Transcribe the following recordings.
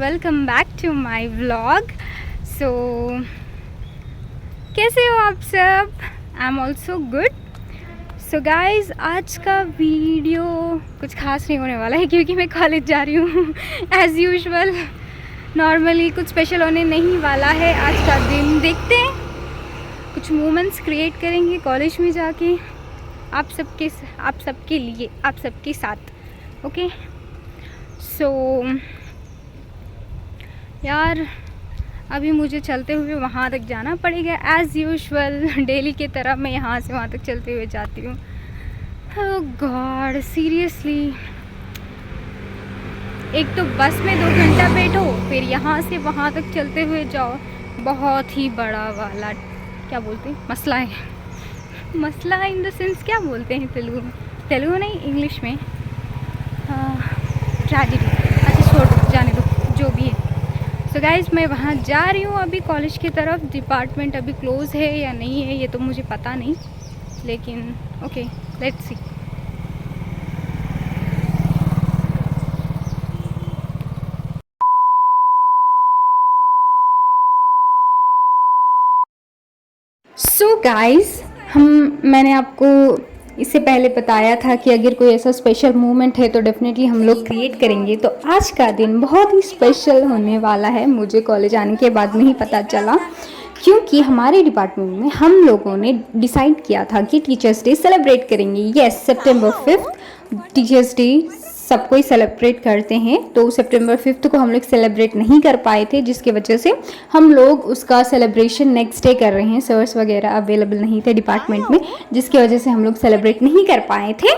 Welcome back to my vlog. So कैसे हो आप सब? I am also good. So guys, आज का वीडियो कुछ खास नहीं होने वाला है क्योंकि मैं कॉलेज जा रही हूँ एज़ यूजुअल। नॉर्मली कुछ स्पेशल होने नहीं वाला है आज का दिन। देखते हैं, कुछ मोमेंट्स क्रिएट करेंगे कॉलेज में जाके आप सबके लिए, आप सबके साथ। ओके सो यार, अभी मुझे चलते हुए वहाँ तक जाना पड़ेगा एज़ यूजुअल। डेली की तरह मैं यहाँ से वहाँ तक चलते हुए जाती हूँ। ओह गॉड, सीरियसली। एक तो बस में 2 घंटा बैठो, फिर यहाँ से वहाँ तक चलते हुए जाओ। बहुत ही बड़ा वाला क्या बोलते हैं, मसला है। मसला इन द सेंस क्या बोलते हैं तेलुगु में? तेलुगु नहीं, इंग्लिश में ट्रेजेडी। अच्छा छोड़ो, जाने दो, जो भी है। सो गाइज, मैं वहाँ जा रही हूँ अभी कॉलेज की तरफ। डिपार्टमेंट अभी क्लोज़ है या नहीं है ये तो मुझे पता नहीं, लेकिन okay let's see. So guys, मैंने आपको इससे पहले बताया था कि अगर कोई ऐसा स्पेशल मोमेंट है तो डेफिनेटली हम लोग क्रिएट करेंगे। तो आज का दिन बहुत ही स्पेशल होने वाला है। मुझे कॉलेज आने के बाद में ही पता चला, क्योंकि हमारे डिपार्टमेंट में हम लोगों ने डिसाइड किया था कि टीचर्स डे सेलिब्रेट करेंगे। यस, सितंबर 5 टीचर्स डे सब कोई सेलिब्रेट करते हैं। तो सितंबर 5 को हम लोग सेलिब्रेट नहीं कर पाए थे, जिसकी वजह से हम लोग उसका सेलिब्रेशन नेक्स्ट डे कर रहे हैं। सर्स वगैरह अवेलेबल नहीं थे डिपार्टमेंट में, जिसकी वजह से हम लोग सेलिब्रेट नहीं कर पाए थे।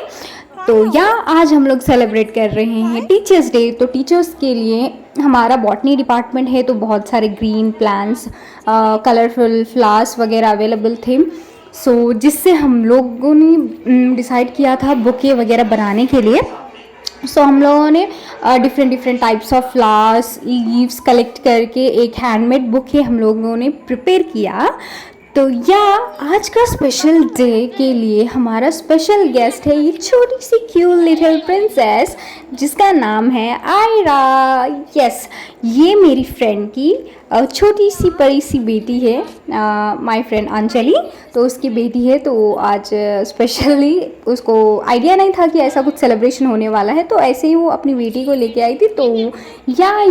तो आज हम लोग सेलिब्रेट कर रहे हैं टीचर्स डे। तो टीचर्स के लिए हमारा बॉटनी डिपार्टमेंट है, तो बहुत सारे ग्रीन प्लांट्स, कलरफुल फ्लावर्स वगैरह अवेलेबल थे। सो जिससे हम लोगों ने डिसाइड किया था बुके वगैरह बनाने के लिए। सो हम लोगों ने different types of flowers, leaves collect करके एक हैंडमेड बुके हम लोगों ने प्रिपेयर किया। तो आज का स्पेशल डे के लिए हमारा स्पेशल गेस्ट है ये छोटी सी क्यूट लिटिल प्रिंसेस, जिसका नाम है आयरा। यस, ये मेरी फ्रेंड की छोटी सी परी सी बेटी है, माय फ्रेंड अंजलि। तो उसकी बेटी है, तो आज स्पेशली उसको आइडिया नहीं था कि ऐसा कुछ सेलिब्रेशन होने वाला है, तो ऐसे ही वो अपनी बेटी को लेके आई थी। तो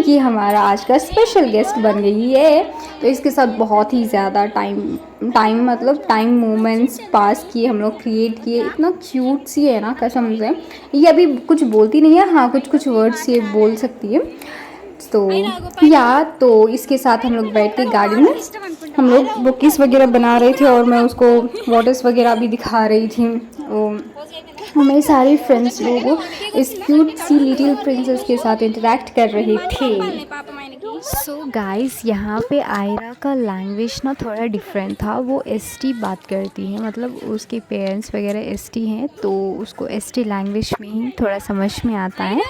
ये हमारा आज का स्पेशल गेस्ट बन गई है। तो इसके साथ बहुत ही ज़्यादा टाइम मोमेंट्स पास किए हम लोग, क्रिएट किए। इतना क्यूट सी है ना, कसम से। ये अभी कुछ बोलती नहीं है, हाँ कुछ वर्ड्स ये बोल सकती है। तो इसके साथ हम लोग बैठ के गाड़ी में हम लोग बुकीज वगैरह बना रहे थे, और मैं उसको वाटर्स वगैरह भी दिखा रही थी। मेरे सारे फ्रेंड्स लोग इस क्यूट सी लिटिल प्रिंसेस के साथ इंटरेक्ट कर रहे थे। सो गाइस, यहाँ पे आयरा का लैंग्वेज ना थोड़ा डिफरेंट था। वो एसटी बात करती है, मतलब उसके पेरेंट्स वगैरह एसटी हैं, तो उसको एसटी लैंग्वेज में ही थोड़ा समझ में आता है।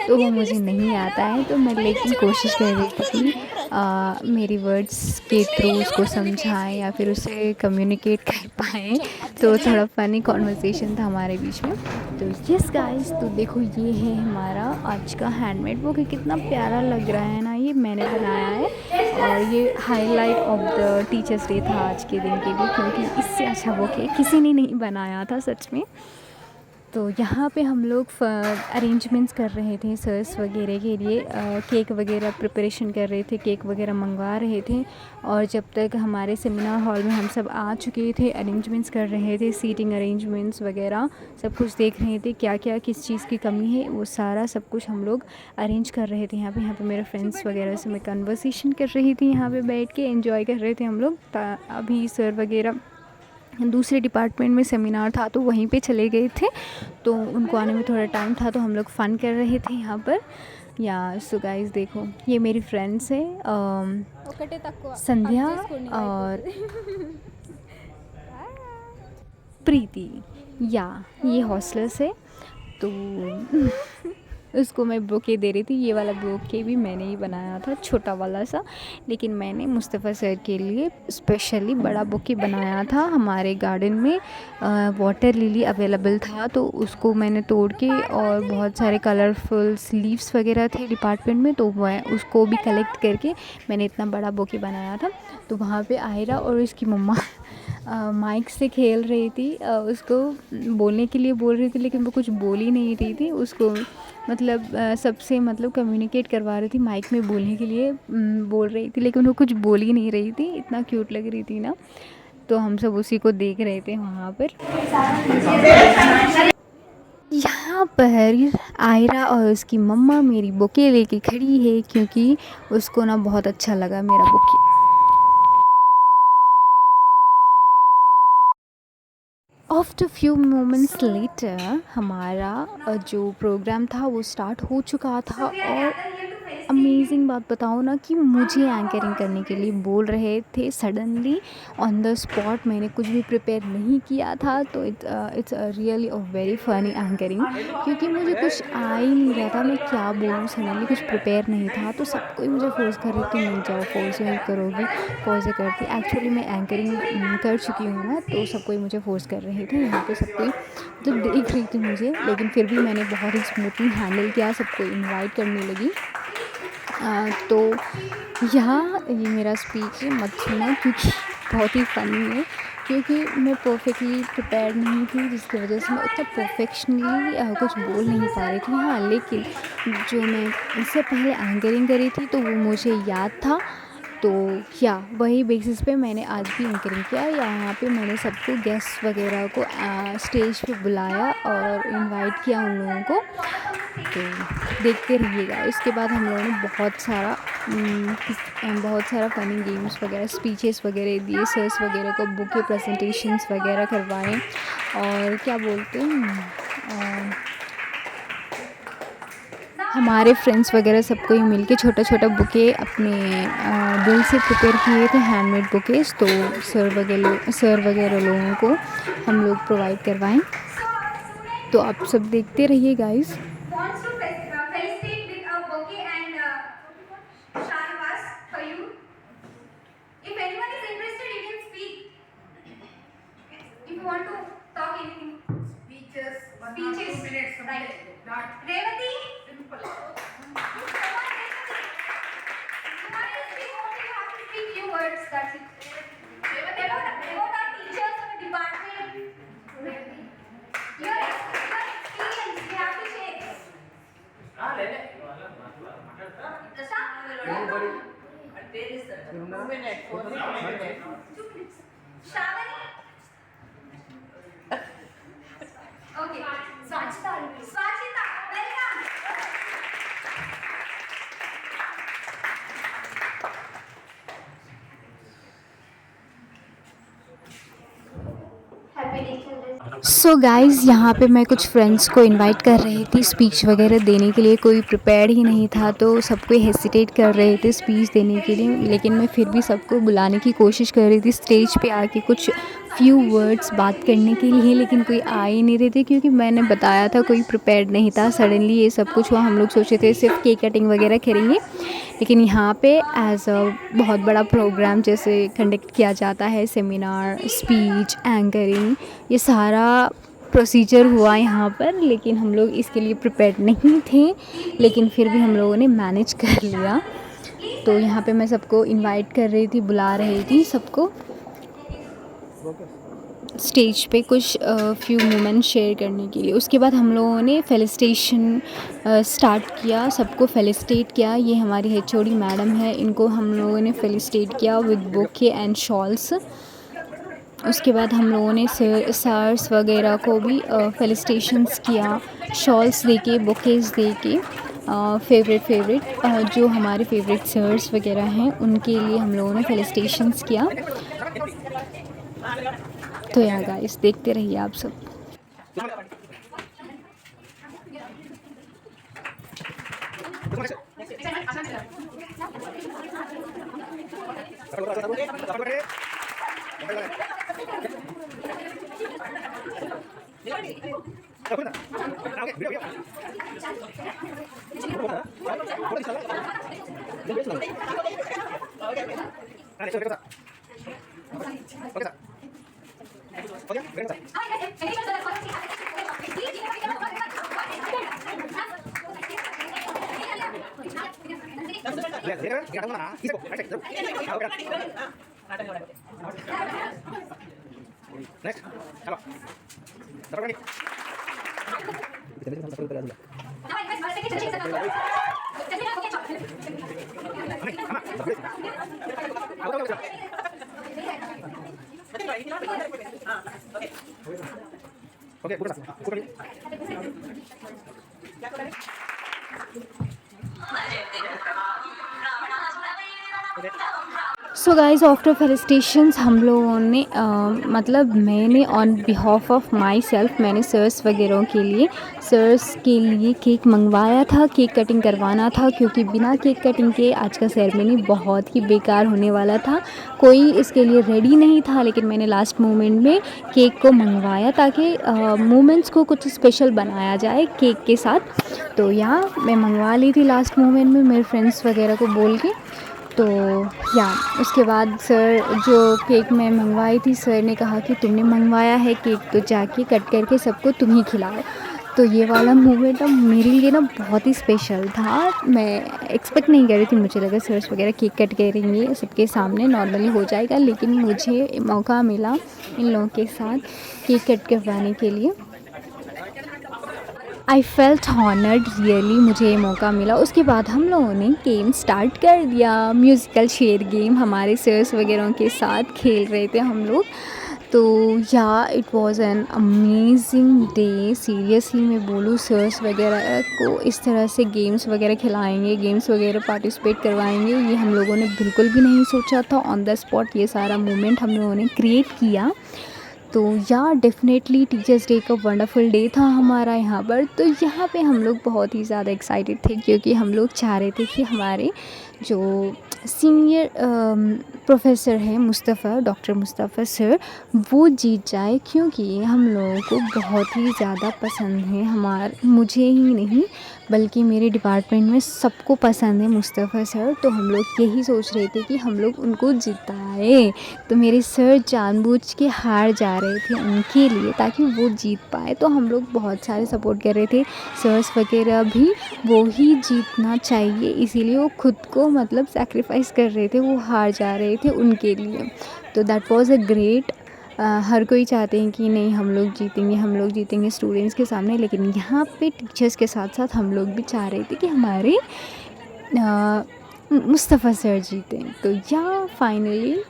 तो वो मुझे नहीं आता है, तो मैं लेकिन कोशिश कर रही थी कि मेरी वर्ड्स के थ्रू उसको समझाएं या फिर उससे कम्युनिकेट कर पाएँ। तो थोड़ा फ़नी कॉन्वर्सेशन था हमारे बीच में। तो यस गाइस, तो देखो ये है हमारा आज का हैंडमेड बुक। कितना प्यारा लग रहा है ना, ये मैंने बनाया है, और ये highlight of the teachers day था आज के दिन के लिए, क्योंकि इससे अच्छा बुक है किसी ने नहीं बनाया था सच में। तो यहाँ पे हम लोग अरेंजमेंट्स कर रहे थे सर्स वगैरह के लिए, केक वगैरह प्रिपरेशन कर रहे थे, केक वगैरह मंगवा रहे थे। और जब तक हमारे सेमिनार हॉल में हम सब आ चुके थे, अरेंजमेंट्स कर रहे थे, सीटिंग अरेंजमेंट्स वगैरह सब कुछ देख रहे थे, क्या क्या किस चीज़ की कमी है, वो सारा सब कुछ हम लोग अरेंज कर रहे थे। यहाँ पे मेरे फ्रेंड्स वगैरह से मैं कन्वर्सेशन कर रही थी, यहाँ पे बैठ के एंजॉय कर रहे थे हम लोग। अभी सर वगैरह दूसरे डिपार्टमेंट में सेमिनार था, तो वहीं पे चले गए थे, तो उनको आने में थोड़ा टाइम था, तो हम लोग फ़न कर रहे थे यहाँ पर। सो गाइस देखो, ये मेरी फ्रेंड्स है संध्या और प्रीति। ये हॉस्टलर्स है। तो उसको मैं बुके दे रही थी। ये वाला बुके भी मैंने ही बनाया था, छोटा वाला सा, लेकिन मैंने मुस्तफ़ा सर के लिए स्पेशली बड़ा बुके बनाया था। हमारे गार्डन में वाटर लिली अवेलेबल था, तो उसको मैंने तोड़ के, और बहुत सारे कलरफुल लीव्स वगैरह थे डिपार्टमेंट में, तो मैं उसको भी कलेक्ट करके मैंने इतना बड़ा बुके बनाया था। तो वहाँ पे आयरा और उसकी मम्मा माइक से खेल रही थी, उसको बोलने के लिए बोल रही थी, लेकिन वो कुछ बोल ही नहीं रही थी। उसको मतलब सबसे मतलब कम्युनिकेट करवा रही थी, माइक में बोलने के लिए बोल रही थी, लेकिन वो कुछ बोल ही नहीं रही थी। इतना क्यूट लग रही थी ना, तो हम सब उसी को देख रहे थे वहाँ पर। यहाँ पर आयरा और उसकी मम्मा मेरी बुके लेके खड़ी है, क्योंकि उसको ना बहुत अच्छा लगा मेरा bouquet. After few moments later हमारा जो प्रोग्राम था वो स्टार्ट हो चुका था, और अमेजिंग बात बताऊँ ना कि मुझे एंकरिंग करने के लिए बोल रहे थे सडनली ऑन द स्पॉट। मैंने कुछ भी प्रिपेयर नहीं किया था, तो it's really a very funny anchoring, क्योंकि मुझे कुछ आ ही नहीं रहा था मैं क्या बोलूँ। सडनली कुछ प्रिपेयर नहीं था, तो सब कोई मुझे फ़ोर्स कर रही थी, नहीं जाओ, फोर्स नहीं करोगी, कैसे करती। एक्चुअली मैं एंकरिंग कर चुकी हूँ ना, तो सब कोई मुझे फ़ोर्स कर रहे थे। यहाँ पे सब कोई जब देख रही थी मुझे, लेकिन फिर भी मैंने बहुत ही स्मूथली हैंडल किया, सबको इनवाइट करने लगी। तो यहाँ ये मेरा स्पीच मत सुनो, क्योंकि बहुत ही फ़नी है, क्योंकि मैं परफेक्टली प्रिपेयर्ड नहीं थी, जिसकी वजह से मैं उतना परफेक्शनली कुछ बोल नहीं पा रही थी। हाँ, लेकिन जो मैं इससे पहले एंकरिंग करी थी तो वो मुझे याद था, तो क्या वही बेसिस पे मैंने आज भी एंकरिंग किया। यहाँ पे मैंने सबको गेस्ट वगैरह को स्टेज पे बुलाया और इनवाइट किया उन लोगों को, तो देखते रहिएगा। इसके बाद हम लोगों ने बहुत सारा फ़नी गेम्स वगैरह, स्पीचेस वगैरह दिए, सर्स वगैरह को बुके प्रेजेंटेशंस वगैरह करवाए, और क्या बोलते हैं, हमारे फ्रेंड्स वगैरह सबको ही मिलके छोटा छोटा बुके अपने दिल से प्रिपेयर किए थे, हैंडमेड बुकेस, तो सर वगैरह लोगों को हम लोग प्रोवाइड करवाएं। तो आप सब देखते रहिए गाइस। सो गाइज़, यहाँ पे मैं कुछ फ्रेंड्स को इनवाइट कर रही थी स्पीच वगैरह देने के लिए। कोई प्रिपेयर्ड ही नहीं था, तो सब कोई हेसिटेट कर रहे थे स्पीच देने के लिए, लेकिन मैं फिर भी सबको बुलाने की कोशिश कर रही थी स्टेज पे आके कुछ फ्यू वर्ड्स बात करने के लिए, लेकिन कोई आ ही नहीं रहे थे, क्योंकि मैंने बताया था कोई प्रिपेयर्ड नहीं था। सडनली ये सब कुछ हुआ। हम लोग सोचे थे सिर्फ केक कटिंग वगैरह करेंगे, लेकिन यहाँ पे एज अ बहुत बड़ा प्रोग्राम जैसे कंडक्ट किया जाता है, सेमिनार, स्पीच, एंकरिंग, ये सारा प्रोसीजर हुआ यहाँ पर, लेकिन हम लोग इसके लिए प्रिपेयर्ड नहीं थे, लेकिन फिर भी हम लोगों ने मैनेज कर लिया। तो यहाँ पे मैं सबको इनवाइट कर रही थी, बुला रही थी सबको स्टेज पे कुछ फ्यू मोमेंट शेयर करने के लिए। उसके बाद हम लोगों ने फेलिसिटेशन स्टार्ट किया, सबको फेलिसिटेट किया। ये हमारी HOD मैडम है, इनको हम लोगों ने फेलिसिटेट किया विद बुके एंड शॉल्स। उसके बाद हम लोगों ने सर्स वगैरह को भी फेलिसिटेशंस किया, शॉल्स देके, बुकेस देके। फेवरेट जो हमारे फेवरेट सर्स वगैरह हैं उनके लिए हम लोगों ने फेलिसिटेशंस किया। तो यार गाइस, देखते रहिए आप सब। Next, halo. Taruh lagi. Oke, buka. Buka lagi. So guys after felicitations हम लोगों ने मतलब मैंने on behalf of my self मैंने सर्स के लिए केक मंगवाया था, केक कटिंग करवाना था क्योंकि बिना केक कटिंग के आज का सेरेमनी बहुत ही बेकार होने वाला था। कोई इसके लिए रेडी नहीं था, लेकिन मैंने लास्ट मोमेंट में केक को मंगवाया ताकि मोमेंट्स को कुछ स्पेशल बनाया जाए केक के साथ। तो यहाँ मैं मंगवा ली थी लास्ट मोमेंट में मेरे फ्रेंड्स वगैरह को बोल के। तो या उसके बाद सर जो केक मैं मंगवाई थी, सर ने कहा कि तुमने मंगवाया है केक तो जाके कट करके सबको तुम ही खिलाओ। तो ये वाला मोमेंट मेरे लिए ना बहुत ही स्पेशल था। मैं एक्सपेक्ट नहीं कर रही थी, मुझे लगा सर्स वगैरह केक कट करेंगे सबके सामने, नॉर्मली हो जाएगा, लेकिन मुझे मौका मिला इन लोगों के साथ केक कट करवाने के लिए। आई फेल्ट हॉनर्ड रियली, मुझे ये मौका मिला। उसके बाद हम लोगों ने गेम स्टार्ट कर दिया, म्यूज़िकल चेयर गेम हमारे सर्स वगैरह के साथ खेल रहे थे हम लोग। तो या it was an amazing day seriously. मैं बोलूँ सर्स वगैरह को इस तरह से गेम्स वगैरह खिलाएंगे, गेम्स वगैरह पार्टिसिपेट करवाएंगे, ये हम लोगों ने बिल्कुल भी नहीं सोचा था। ऑन द स्पॉट ये सारा मोमेंट हम लोगों ने क्रिएट किया। तो या डेफ़िनेटली टीचर्स डे का वंडरफुल डे था हमारा यहाँ पर। तो यहाँ पे हम लोग बहुत ही ज़्यादा एक्साइटेड थे क्योंकि हम लोग चाह रहे थे कि हमारे जो सीनियर प्रोफेसर हैं मुस्तफ़ा, डॉक्टर मुस्तफ़ा सर, वो जीत जाए, क्योंकि हम लोगों को बहुत ही ज़्यादा पसंद है। मुझे ही नहीं बल्कि मेरे डिपार्टमेंट में सबको पसंद है मुस्तफ़ा सर। तो हम लोग यही सोच रहे थे कि हम लोग उनको जिताएं। तो मेरे सर जानबूझ के हार जा रहे थे उनके लिए ताकि वो जीत पाए। तो हम लोग बहुत सारे सपोर्ट कर रहे थे, सर्स वगैरह भी वो ही जीतना चाहिए, इसीलिए वो खुद को मतलब सेक्रीफाइस कर रहे थे, वो हार जा रहे थे उनके लिए। तो दैट वाज़ अ ग्रेट। हर कोई चाहते हैं कि नहीं हम लोग जीतेंगे स्टूडेंट्स के सामने, लेकिन यहाँ पे टीचर्स के साथ साथ हम लोग भी चाह रहे थे कि हमारे मुस्तफ़ा सर जीतें। तो या फाइनली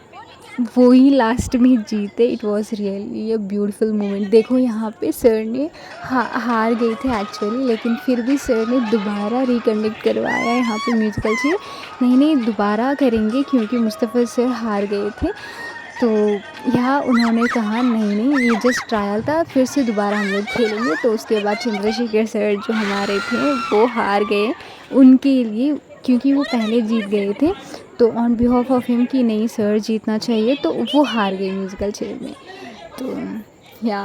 वो ही लास्ट में जीते। It was really a beautiful moment. देखो यहाँ पे सर ने हार गए थे एक्चुअली, लेकिन फिर भी सर ने दोबारा रिकंडक्ट करवाया यहाँ पे म्यूज़िकल चेयर। नहीं दोबारा करेंगे क्योंकि मुस्तफ़ा सर हार गए थे। तो यहाँ उन्होंने कहा नहीं ये जस्ट ट्रायल था, फिर से दोबारा हम लोग खेलेंगे। तो उसके बाद चंद्रशेखर सर जो हमारे थे वो हार गए उनके लिए, क्योंकि वो पहले जीत गए थे। तो ऑन बिहाफ ऑफ हिम कि नहीं सर जीतना चाहिए, तो वो हार गए म्यूज़िकल चेयर में। तो या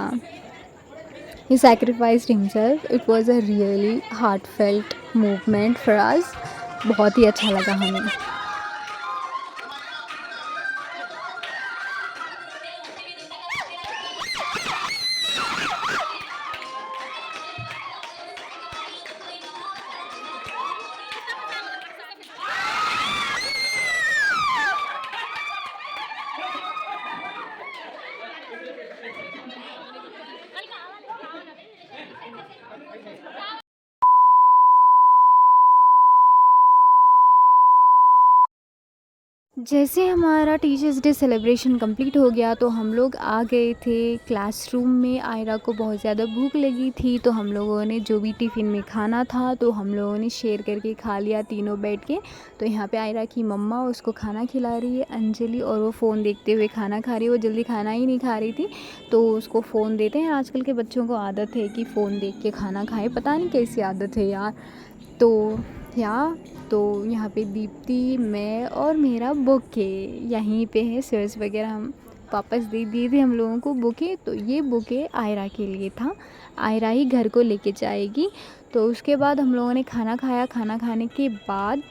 he sacrificed himself. It was a really heartfelt movement for us. बहुत ही अच्छा लगा हमें। जैसे हमारा टीचर्स डे सेलिब्रेशन कंप्लीट हो गया तो हम लोग आ गए थे क्लासरूम में। आयरा को बहुत ज़्यादा भूख लगी थी, तो हम लोगों ने जो भी टिफ़िन में खाना था तो हम लोगों ने शेयर करके खा लिया तीनों बैठ के। तो यहाँ पे आयरा की मम्मा उसको खाना खिला रही है अंजलि, और वो फ़ोन देखते हुए खाना खा रही है। वो जल्दी खाना ही नहीं खा रही थी, तो उसको फ़ोन देते हैं। आजकल के बच्चों को आदत है कि फ़ोन देख के खाना खाएं, पता नहीं कैसी आदत है यार। तो यहाँ पे दीप्ति, मैं और मेरा बुके यहीं पे है। सर्स वगैरह हम वापस दे दिए थे हम लोगों को बुके। तो ये बुके आयरा के लिए था, आयरा ही घर को लेके जाएगी। तो उसके बाद हम लोगों ने खाना खाया। खाना खाने के बाद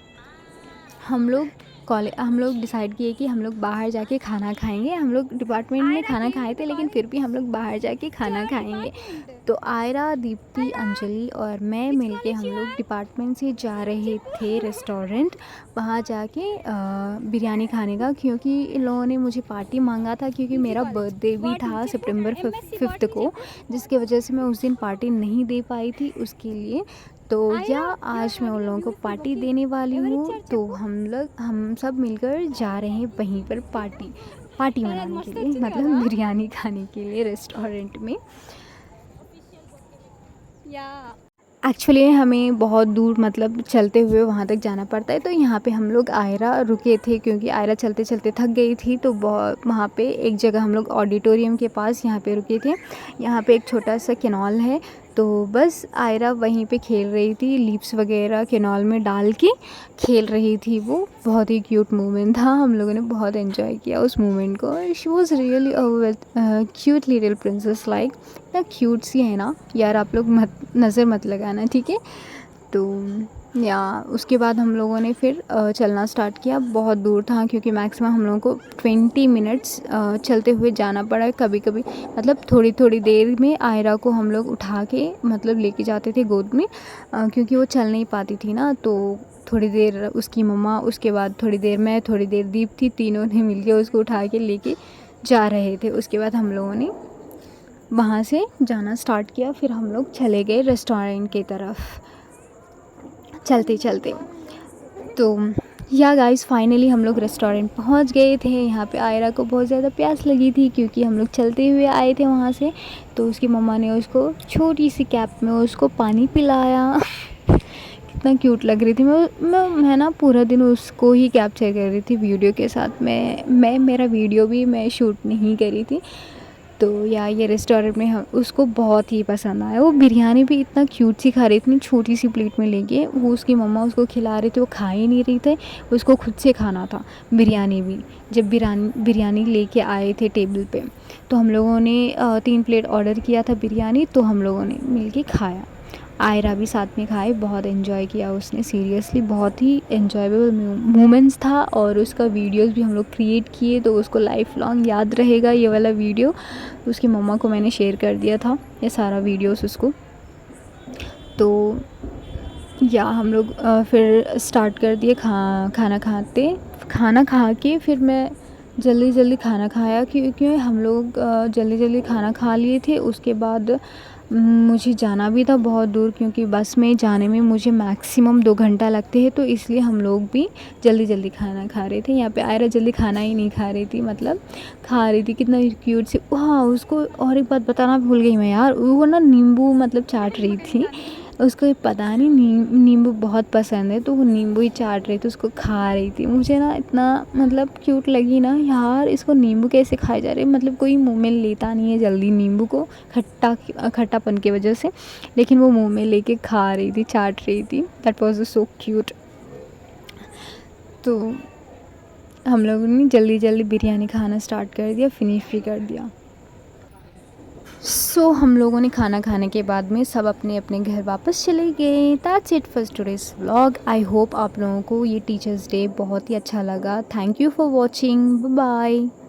हम लोग डिसाइड किए कि हम लोग बाहर जाके खाना खाएंगे। हम लोग डिपार्टमेंट में खाना खाए थे, लेकिन फिर भी हम लोग बाहर जाके खाना खाएंगे। तो आयरा, दीप्ति, अंजलि और मैं मिलके हम लोग डिपार्टमेंट से जा रहे थे रेस्टोरेंट, वहाँ जाके बिरयानी खाने का, क्योंकि इन लोगों ने मुझे पार्टी मांगा था, क्योंकि मेरा बर्थडे भी था सितंबर 5 को, जिसकी वजह से मैं उस दिन पार्टी नहीं दे पाई थी उसके लिए। तो या आज मैं उन लोगों को पार्टी देने वाली हूँ। तो हम सब मिलकर जा रहे हैं वहीं पर पार्टी मनाने के लिए, मतलब बिरयानी खाने के लिए रेस्टोरेंट में। एक्चुअली हमें बहुत दूर, मतलब चलते हुए वहाँ तक जाना पड़ता है। तो यहाँ पे हम लोग आयरा रुके थे, क्योंकि आयरा चलते चलते थक गई थी। तो वहाँ पे एक जगह हम लोग ऑडिटोरियम के पास यहाँ पे रुके थे। यहाँ पे एक छोटा सा कैनॉल है, तो बस आयरा वहीं पे खेल रही थी, लीव्स वगैरह कैनॉल में डाल के खेल रही थी। वो बहुत ही क्यूट मोमेंट था, हम लोगों ने बहुत एंजॉय किया उस मोमेंट को। She was really cute little princess, like इतना क्यूट सी है ना यार, आप लोग नज़र मत लगाना, ठीक है। तो या उसके बाद हम लोगों ने फिर चलना स्टार्ट किया। बहुत दूर था, क्योंकि मैक्सिमम हम लोगों को 20 मिनट्स चलते हुए जाना पड़ा। कभी कभी मतलब थोड़ी थोड़ी देर में आयरा को हम लोग उठा के मतलब लेके जाते थे गोद में, क्योंकि वो चल नहीं पाती थी ना। तो थोड़ी देर उसकी मम्मा, उसके बाद थोड़ी देर मैं, थोड़ी देर दीप्ति, तीनों ने मिलके उसको उठा के लेके जा रहे थे। उसके बाद हम लोगों ने वहाँ से जाना स्टार्ट किया। फिर हम लोग चले गए रेस्टोरेंट की तरफ चलते चलते। तो या गाइस, फाइनली हम लोग रेस्टोरेंट पहुंच गए थे। यहाँ पे आयरा को बहुत ज़्यादा प्यास लगी थी, क्योंकि हम लोग चलते हुए आए थे वहाँ से। तो उसकी मम्मा ने उसको छोटी सी कैप में उसको पानी पिलाया। कितना क्यूट लग रही थी। मैं ना पूरा दिन उसको ही कैप्चर कर रही थी वीडियो के साथ। मैं मेरा वीडियो भी मैं शूट नहीं करी थी। तो या ये रेस्टोरेंट में हम उसको बहुत ही पसंद आया। वो बिरयानी भी इतना क्यूट सी खा रही थी, इतनी छोटी सी प्लेट में लेके। वो उसकी मम्मा उसको खिला रही थी, वो खा ही नहीं रही थी, उसको खुद से खाना था बिरयानी भी। जब बिरयानी लेके आए थे टेबल पे, तो हम लोगों ने 3 प्लेट ऑर्डर किया था बिरयानी, तो हम लोगों ने मिल के खाया। आयरा भी साथ में खाए, बहुत एंजॉय किया उसने। सीरियसली बहुत ही एंजॉयबल मोमेंट्स था, और उसका वीडियोस भी हम लोग क्रिएट किए, तो उसको लाइफ लॉन्ग याद रहेगा ये वाला वीडियो। उसकी मम्मा को मैंने शेयर कर दिया था ये सारा वीडियोस उसको। तो या हम लोग फिर स्टार्ट कर दिए खाना खा के फिर मैं जल्दी जल्दी खाना खाया, क्योंकि हम लोग जल्दी जल्दी खाना खा लिए थे। उसके बाद मुझे जाना भी था बहुत दूर, क्योंकि बस में जाने में मुझे मैक्सिमम 2 घंटा लगते हैं। तो इसलिए हम लोग भी जल्दी जल्दी खाना खा रहे थे। यहाँ पे आयरा जल्दी खाना ही नहीं खा रही थी, मतलब खा रही थी कितना क्यूट से। हाँ, उसको और एक बात बताना भूल गई मैं यार, वो ना नींबू मतलब चाट रही थी। उसको पता नहीं नींबू बहुत पसंद है, तो वो नींबू ही चाट रही थी, उसको खा रही थी। मुझे ना इतना मतलब क्यूट लगी ना यार, इसको नींबू कैसे खाए जा रहे, मतलब कोई मुंह में लेता नहीं है जल्दी नींबू को, खट्टापन की वजह से, लेकिन वो मुंह में लेके खा रही थी, चाट रही थी। That was so cute. तो हम लोगों ने जल्दी जल्दी बिरयानी खाना स्टार्ट कर दिया, फिनिश भी कर दिया। सो हम लोगों ने खाना खाने के बाद में सब अपने अपने घर वापस चले गए। That's it for today's vlog. I hope आप लोगों को ये टीचर्स डे बहुत ही अच्छा लगा। Thank you for watching, bye bye.